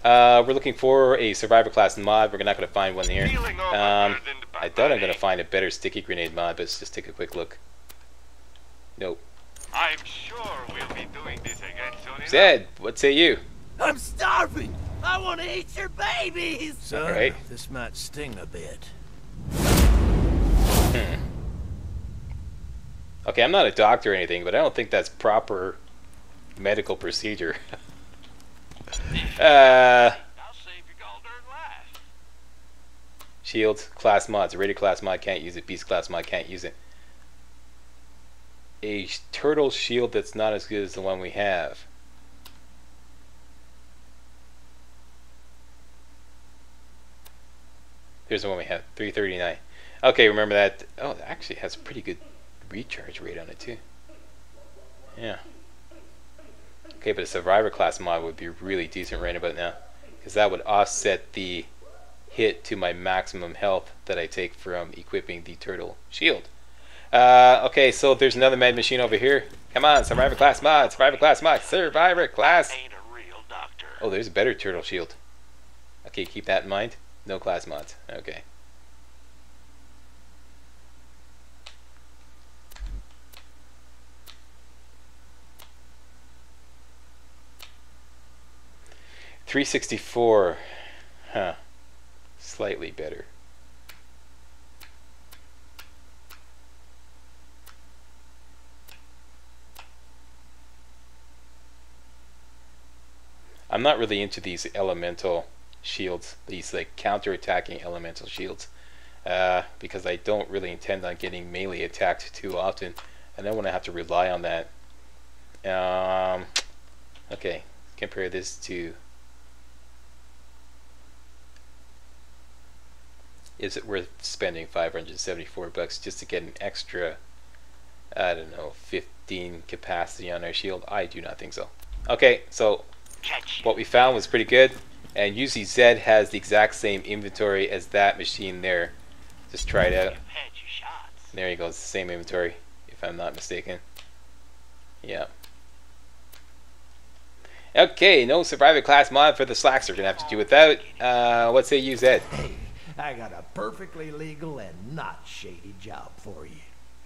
We're looking for a survivor class mod. We're not going to find one here. I thought I'm going to find a better sticky grenade mod, but let's just take a quick look. Nope. I'm sure we'll be doing this again soon enough. Zed, what say you? I'm starving! I want to eat your babies! Son, right. this might sting a bit. Okay, I'm not a doctor or anything, but I don't think that's proper medical procedure. I'll save your golden last. Shields, class mods. A rated class mod can't use it. Beast class mod can't use it. A turtle shield that's not as good as the one we have. Here's the one we have, 339. Okay, remember that. Oh, it actually has a pretty good recharge rate on it too. Yeah. Okay, but a survivor class mod would be really decent right about now, because that would offset the hit to my maximum health that I take from equipping the turtle shield. Okay, so there's another med machine over here. Come on, survivor class mod, survivor class mod, survivor class. Ain't a real doctor. Oh, there's a better turtle shield. Okay, keep that in mind. No class mods. Okay. $364. Huh. Slightly better. I'm not really into these elemental shields, these like counter-attacking elemental shields, because I don't really intend on getting melee attacked too often. I don't want to have to rely on that. Okay, compare this to. Is it worth spending $574 just to get an extra, I don't know, 15 capacity on our shield? I do not think so. Okay, so what we found was pretty good, and usually Zed has the exact same inventory as that machine there. Just try it out. There you go, it's the same inventory, if I'm not mistaken. Yeah. Okay, no survivor class mod for the Slacks. We're gonna have to do without. What say you, Zed? Hey, I got a perfectly legal and not shady job for you.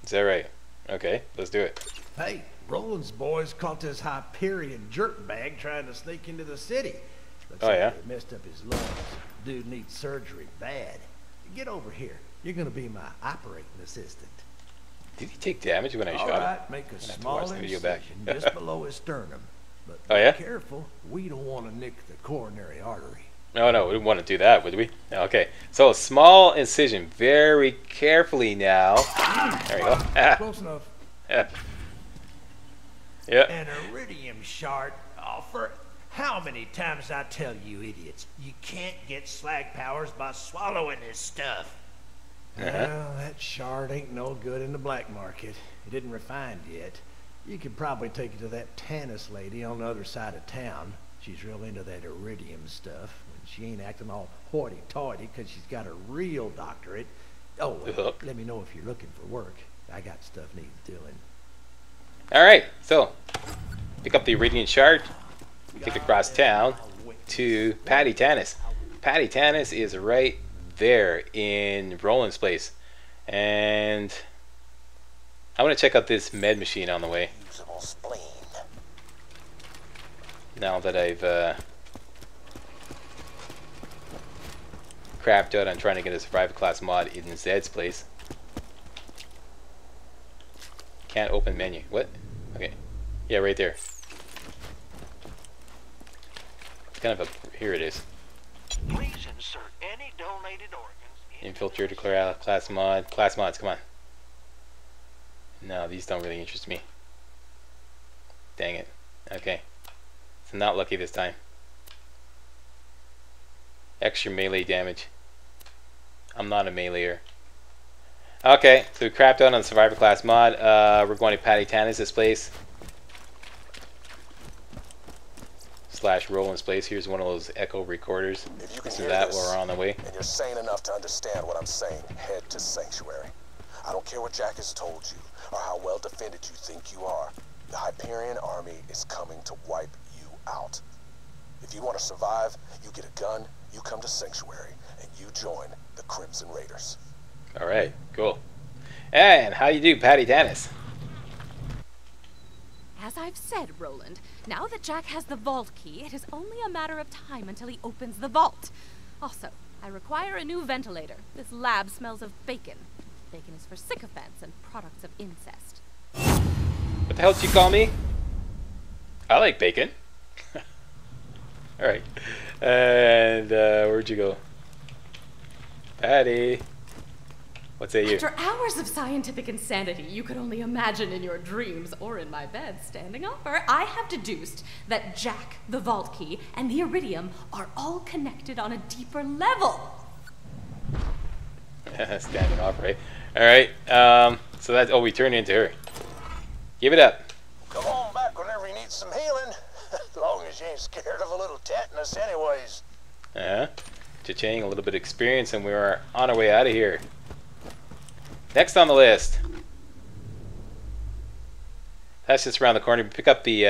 Is that right? Okay, let's do it. Hey, Roland's boys caught this Hyperion jerkbag trying to sneak into the city. Looks like yeah? they messed up his lungs. Dude needs surgery bad. Get over here. You're gonna be my operating assistant. Did he take damage when I shot him? Alright, make a small incision just below his sternum. But be careful, we don't want to nick the coronary artery. No, we wouldn't want to do that, would we? Okay, so a small incision, very carefully now. There we go. Close enough. Yeah. An iridium shard. Oh, for how many times I tell you idiots, you can't get slag powers by swallowing this stuff. Well, that shard ain't no good in the black market. It isn't refined yet. You could probably take it to that Tannis lady on the other side of town. She's real into that iridium stuff. When she ain't acting all hoity-toity because she's got a real doctorate. Oh, let me know if you're looking for work. I got stuff needs doing. Alright, so pick up the iridium shard, take it across town to Patty Tannis. Patty Tannis is right there in Roland's place. And I want to check out this med machine on the way. Now that I've crapped out on trying to get a survivor class mod in Zed's place. Can't open menu. What? Okay. Yeah, right there. It's kind of a... Here it is. Please insert any donated organs. Infiltrator class mod. Class mods, come on. No, these don't really interest me. Dang it. Okay. So not lucky this time. Extra melee damage. I'm not a meleeer. Okay, so we crapped out on survivor class mod. We're going to Patty Tannis' place. / Roland's place. Here's one of those echo recorders. If you can Listen hear to that this, while we're on the way. and you're sane enough to understand what I'm saying, head to Sanctuary. I don't care what Jack has told you, or how well defended you think you are. The Hyperion army is coming to wipe you out. If you want to survive, you get a gun, you come to Sanctuary, and you join the Crimson Raiders. All right, cool. And how you do, Patty Dennis? As I've said, Roland, now that Jack has the vault key, it is only a matter of time until he opens the vault. Also, I require a new ventilator. This lab smells of bacon. Bacon is for sycophants and products of incest. What the hell did you call me? I like bacon. All right. And where'd you go? Patty. What's that you? After hours of scientific insanity you could only imagine in your dreams or in my bed standing over, I have deduced that Jack, the vault key, and the iridium are all connected on a deeper level. Standing off, right? All right. So that's... Oh, we turn into her. Give it up. Come on back whenever you need some healing. As long as you ain't scared of a little tetanus anyways. Cha-ching, a little bit of experience, and we are on our way out of here. Next on the list. That's just around the corner. Pick up the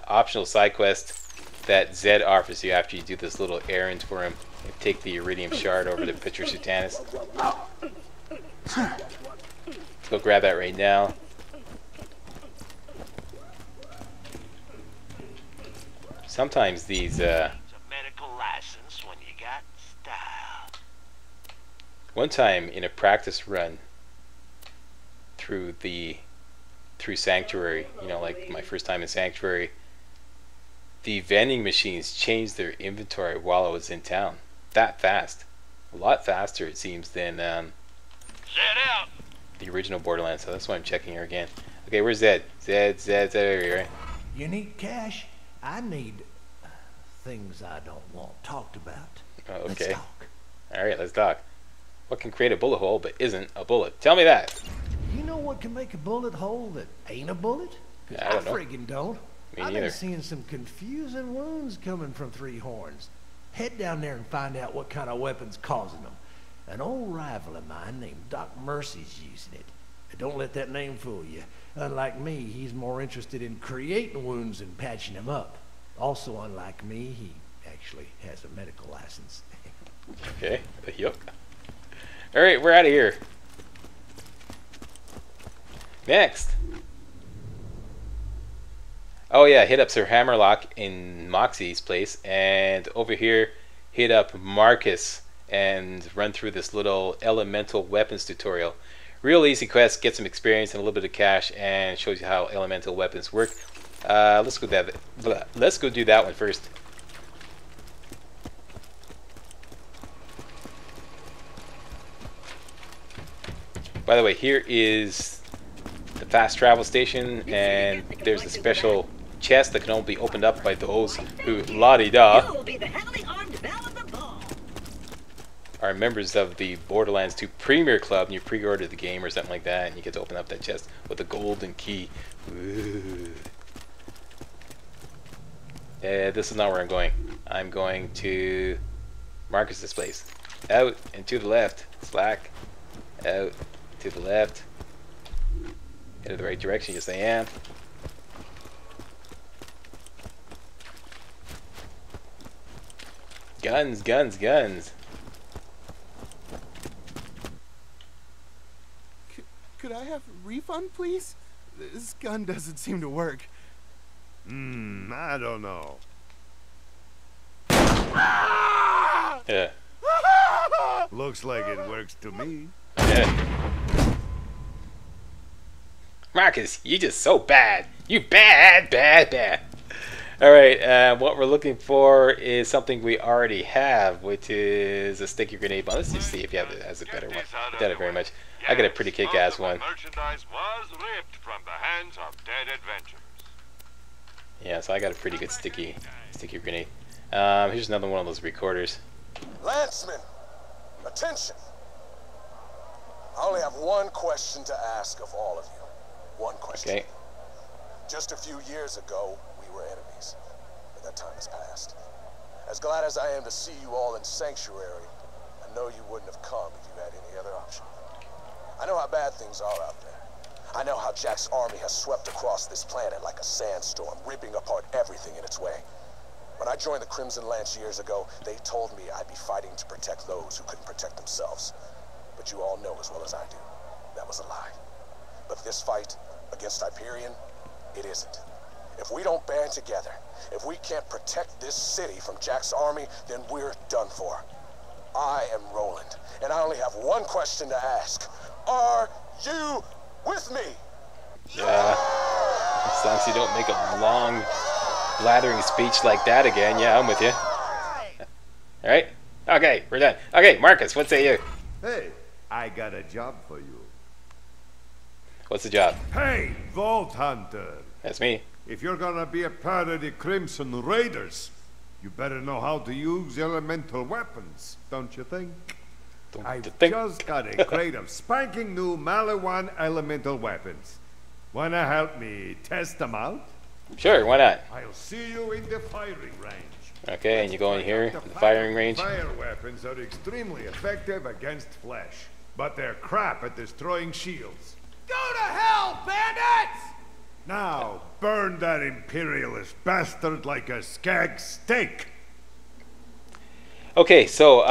optional side quest that Zed offers you after you do this little errand for him. You take the iridium shard over to Pitcher Sutanis. Let's go grab that right now. Sometimes these... It's a medical license when you got style. One time in a practice run through Sanctuary, you know, like my first time in Sanctuary, the vending machines changed their inventory while I was in town. That fast. A lot faster, it seems, than Set out. the original Borderlands. So that's why I'm checking here again. Okay, where's Zed? Zed's over here, right? You need cash? I need things I don't want talked about. Oh, okay. Let's talk. Alright, let's talk. What can create a bullet hole but isn't a bullet? Tell me that. You know what can make a bullet hole that ain't a bullet? 'Cause I don't know. friggin' don't. Me I've neither. been seeing some confusing wounds coming from Three Horns. Head down there and find out what kind of weapon's causing them. An old rival of mine named Doc Mercy's using it. But don't let that name fool you. Unlike me, he's more interested in creating wounds than patching them up. Also, unlike me, he actually has a medical license. Okay, yup. Alright, we're out of here. Next. Oh yeah, hit up Sir Hammerlock in Moxie's place, and over here hit up Marcus and run through this little elemental weapons tutorial. Real easy quest, get some experience and a little bit of cash, and shows you how elemental weapons work. Let's go do that one first. By the way, here is the fast travel station, and there's a special chest that can only be opened up by those who la-di-da are members of the Borderlands 2 Premier Club, and you pre-order the game or something like that, and you get to open up that chest with a golden key. Ooh. This is not where I'm going. I'm going to Marcus's place. Out and to the left. Slack. Out to the left. Headed the right direction. Yes, I am. Guns, guns, guns. Could I have a refund, please? This gun doesn't seem to work. I don't know. Yeah. Looks like it works to me. Yeah. Marcus, you just so bad. You bad, bad, bad. Alright, what we're looking for is something we already have, which is a sticky grenade bomb. Let's just see if you have it as a better one. Doubt it very much. I got a pretty kick-ass one. Merchandise was ripped from the hands of dead adventurers. Yeah, so I got a pretty good sticky grenade. Here's another one of those recorders. Lancemen, attention. I only have one question to ask of all of you. One question. Okay. Just a few years ago, we were enemies, but that time has passed. As glad as I am to see you all in Sanctuary, I know you wouldn't have come if you had any other option. I know how bad things are out there. I know how Jack's army has swept across this planet like a sandstorm, ripping apart everything in its way. When I joined the Crimson Lance years ago, they told me I'd be fighting to protect those who couldn't protect themselves. But you all know as well as I do, that was a lie. But this fight against Hyperion, it isn't. If we don't band together, if we can't protect this city from Jack's army, then we're done for. I am Roland, and I only have one question to ask. Are you with me? Yeah. As long as you don't make a long, blathering speech like that again. Yeah, I'm with you. Alright? Okay, we're done. Okay, Marcus, what say you? Hey, I got a job for you. What's the job? Hey, Vault Hunter. That's me. If you're gonna be a part of the Crimson Raiders, you better know how to use elemental weapons, don't you think? I've just got a crate of spanking new Malawan elemental weapons. Wanna help me test them out? Sure, why not? I'll see you in the firing range. Okay, and you go in here, the firing range. Fire weapons are extremely effective against flesh, but they're crap at destroying shields. Go to hell, bandits! Now, burn that imperialist bastard like a skag steak. Okay, so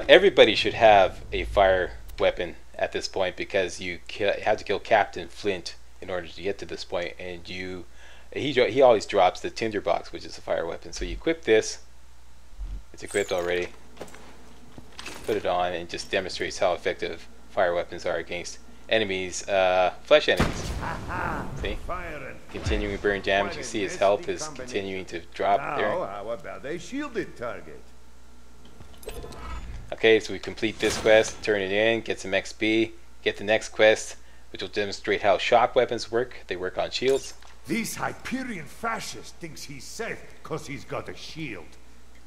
everybody should have a fire weapon at this point because you had to kill Captain Flint in order to get to this point, and he always drops the tinderbox, which is a fire weapon. So you equip this. It's equipped already. Put it on, and it just demonstrates how effective fire weapons are against enemies, flesh enemies. See? Continuing burn damage. You see his health is continuing to drop there. How about a shielded target? Okay, so we complete this quest, turn it in, get some XP, get the next quest, which will demonstrate how shock weapons work. They work on shields. This Hyperion fascist thinks he's safe because he's got a shield.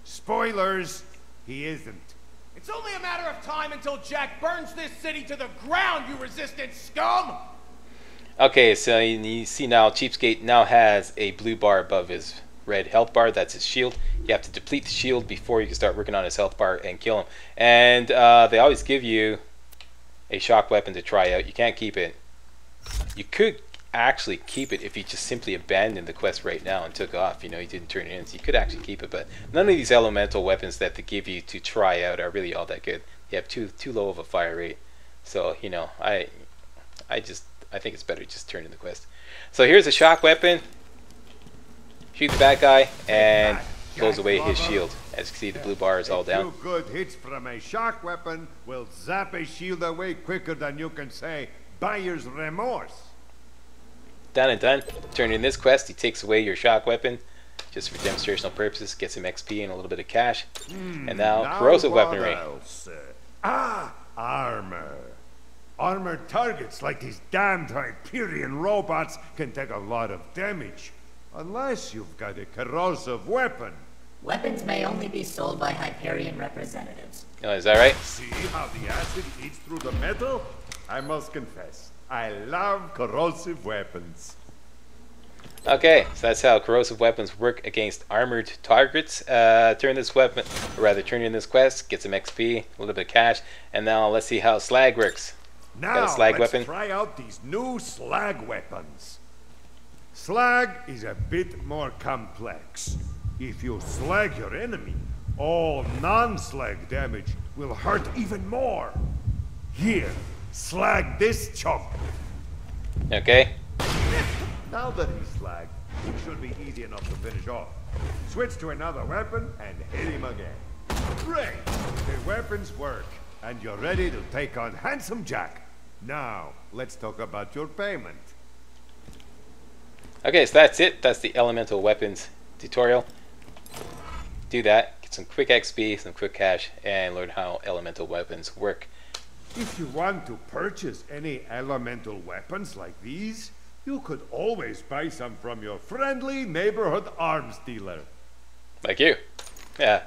Spoilers, he isn't. It's only a matter of time until Jack burns this city to the ground, you resistant scum! Okay, so you see now Cheapskate now has a blue bar above his red health bar. That's his shield. You have to deplete the shield before you can start working on his health bar and kill him. And they always give you a shock weapon to try out. You can't keep it. You could actually keep it if you just simply abandoned the quest right now and took off. You know, you didn't turn it in, so you could actually keep it. But none of these elemental weapons that they give you to try out are really all that good. You have too low of a fire rate. So you know, I think it's better to just turn in the quest. So here's a shock weapon. Shoot the bad guy and blows away his shield. As you can see, the blue bar is all down. 2 good hits from a shock weapon will zap a shield away quicker than you can say buyer's remorse. Done and done. Turn in this quest. He takes away your shock weapon just for demonstrational purposes. Gets some XP and a little bit of cash. And now corrosive weaponry. Armor. Armored targets like these damned Hyperion robots can take a lot of damage. Unless you've got a corrosive weapon. Weapons may only be sold by Hyperion representatives. Oh, is that right? See how the acid eats through the metal? I must confess, I love corrosive weapons. Okay, so that's how corrosive weapons work against armored targets. Turn in this quest, get some XP, a little bit of cash, and now let's see how slag works. Now got a slag let's weapon. try out these new slag weapons. Slag is a bit more complex. If you slag your enemy, all non-slag damage will hurt even more. Here, slag this chump. Okay. Now that he's slagged, he should be easy enough to finish off. Switch to another weapon and hit him again. Great! The weapons work, and you're ready to take on Handsome Jack. Now, let's talk about your payment. Okay, so that's it. That's the elemental weapons tutorial. Do that, get some quick XP, some quick cash, and learn how elemental weapons work. If you want to purchase any elemental weapons like these, you could always buy some from your friendly neighborhood arms dealer. Like you. Yeah.